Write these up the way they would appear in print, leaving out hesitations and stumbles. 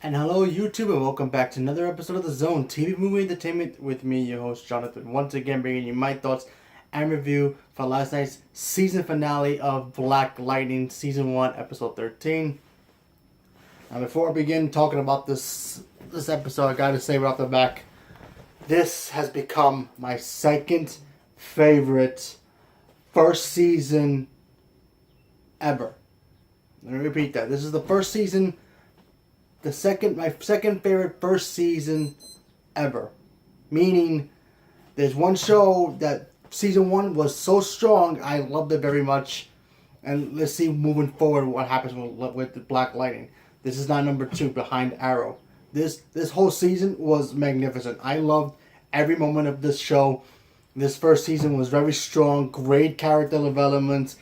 And hello, YouTube, and welcome back to another episode of The Zone TV Movie Entertainment with me, your host, Jonathan. Once again, bringing you my thoughts and review for last night's season finale of Black Lightning, Season 1, Episode 13. Now, before I begin talking about this episode, I gotta say right off the back, this has become my second favorite first season ever. Let me repeat that. This is the first season. My second favorite first season ever. Meaning, there's one show that season 1 was so strong, I loved it very much. And let's see moving forward what happens with the Black Lightning. This is not number 2 behind Arrow. This whole season was magnificent. I loved every moment of this show. This first season was very strong, great character development,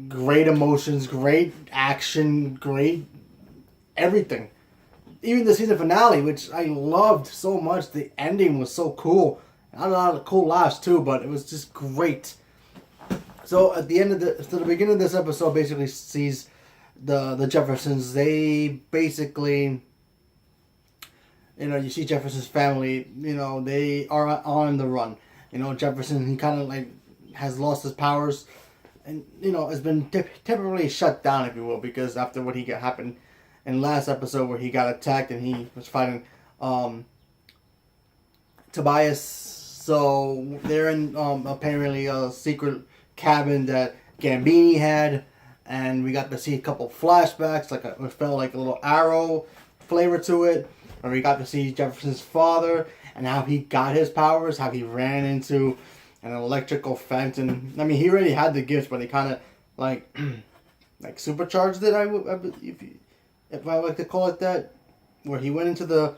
great emotions, great action, great everything. Even the season finale, which I loved so much, the ending was so cool. Had a lot of cool laughs too, but it was just great. So at the end of the beginning of this episode, basically sees the Jeffersons. They basically, you see Jefferson's family. They are on the run. Jefferson, he kind of like has lost his powers, and has been temporarily shut down, if you will, because after what happened in last episode where he got attacked and he was fighting Tobias. So they're in apparently a secret cabin that Gambini had, and we got to see a couple flashbacks, it felt like a little Arrow flavor to it, where we got to see Jefferson's father and how he got his powers, how he ran into an electrical fence, and I mean he already had the gifts, but he kind of like like supercharged it. If I like to call it that, where he went into the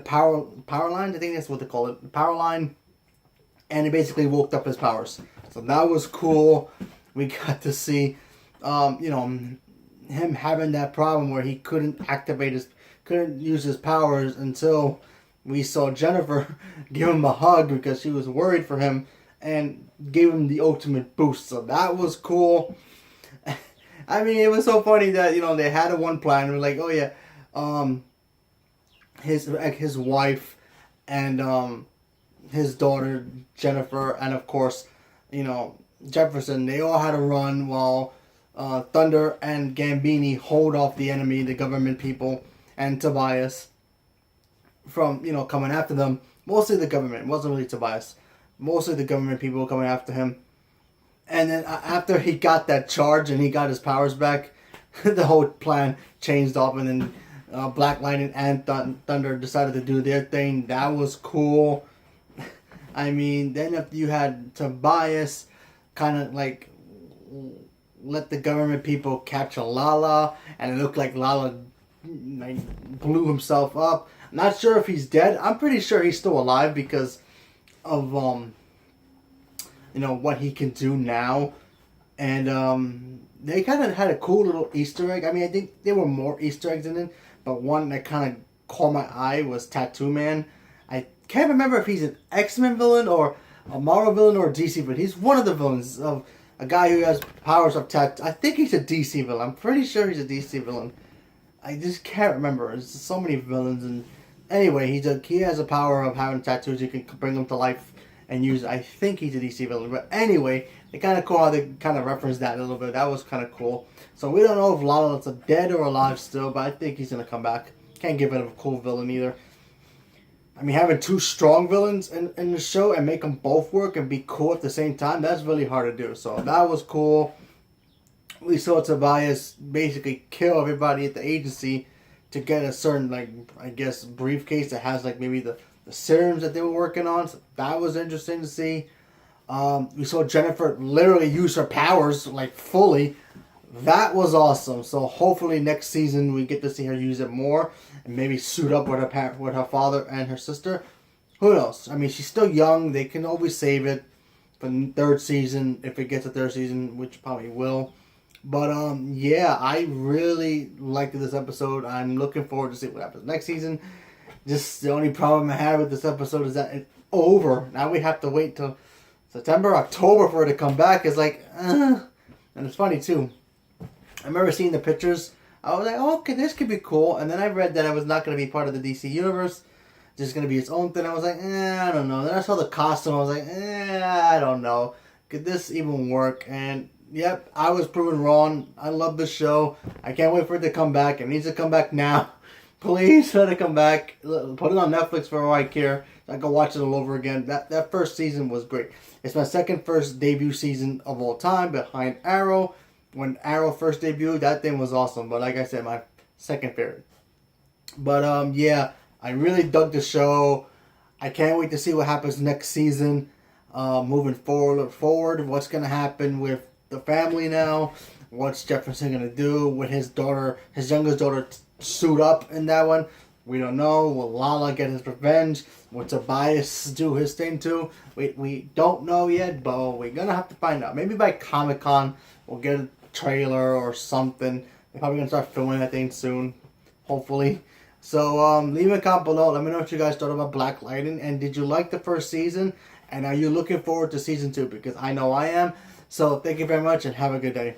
power line. I think that's what they call it, the power line, and he basically woke up his powers. So that was cool. We got to see, him having that problem where he couldn't use his powers until we saw Jennifer give him a hug because she was worried for him and gave him the ultimate boost. So that was cool. I mean, it was so funny that they had a one plan. We're like, oh yeah, his wife and his daughter Jennifer, and of course, Jefferson. They all had to run while Thunder and Gambini hold off the enemy, the government people, and Tobias from coming after them. Mostly the government. It wasn't really Tobias. Mostly the government people coming after him. And then after he got that charge and he got his powers back, the whole plan changed off, and then Black Lightning and Thunder decided to do their thing. That was cool. I mean, then if you had Tobias kind of like let the government people capture Lala, and it looked like Lala blew himself up. I'm not sure if he's dead. I'm pretty sure he's still alive because of what he can do now. And they kind of had a cool little Easter egg. I mean, I think there were more Easter eggs in it, but one that kind of caught my eye was Tattoo Man. I can't remember if he's an X-Men villain or a Marvel villain or a DC villain. He's one of the villains of a guy who has powers of tattoo. I think he's a DC villain. I'm pretty sure he's a DC villain. I just can't remember. There's so many villains. And anyway, he has a power of having tattoos. You can bring them to life and use. I think he's a DC villain. But anyway, they kind of cool how they kind of referenced that a little bit. That was kind of cool. So we don't know if Lala's dead or alive still, but I think he's gonna come back. Can't give it a cool villain either. I mean, having two strong villains in the show and make them both work and be cool at the same time, that's really hard to do. So that was cool. We saw Tobias basically kill everybody at the agency to get a certain, briefcase that has, maybe the serums that they were working on. So that was interesting to see. We saw Jennifer literally use her powers, fully. That was awesome. So hopefully next season we get to see her use it more and maybe suit up with her father and her sister. Who knows? I mean, she's still young. They can always save it for the third season if it gets a third season, which probably will. But yeah, I really liked this episode. I'm looking forward to see what happens next season. Just the only problem I had with this episode is that it's over. Now we have to wait till September, October for it to come back. It's and it's funny too. I remember seeing the pictures I was like, oh, okay, this could be cool. And then I read that it was not going to be part of the DC universe, just going to be its own thing. I was like, I don't know. Then I saw the costume. I was like, I don't know. Could this even work? And yep, I was proven wrong. I love the show. I can't wait for it to come back. It needs to come back now. Please let it come back. Put it on Netflix for all I care. I can watch it all over again. That first season was great. It's my first debut season of all time, behind Arrow. When Arrow first debuted, that thing was awesome. But like I said, my second favorite. But yeah, I really dug the show. I can't wait to see what happens next season. Moving forward, what's gonna happen with the family now? What's Jefferson gonna do with his daughter, his youngest daughter, suit up in that one? We don't know. Will Lala get his revenge? Will Tobias do his thing too? We don't know yet, but we're gonna have to find out. Maybe by Comic-Con we'll get a trailer or something. They're probably gonna start filming that thing soon, hopefully. So leave a comment below. Let me know what you guys thought about Black Lightning, and did you like the first season? And are you looking forward to season 2? Because I know I am. So thank you very much and have a good day.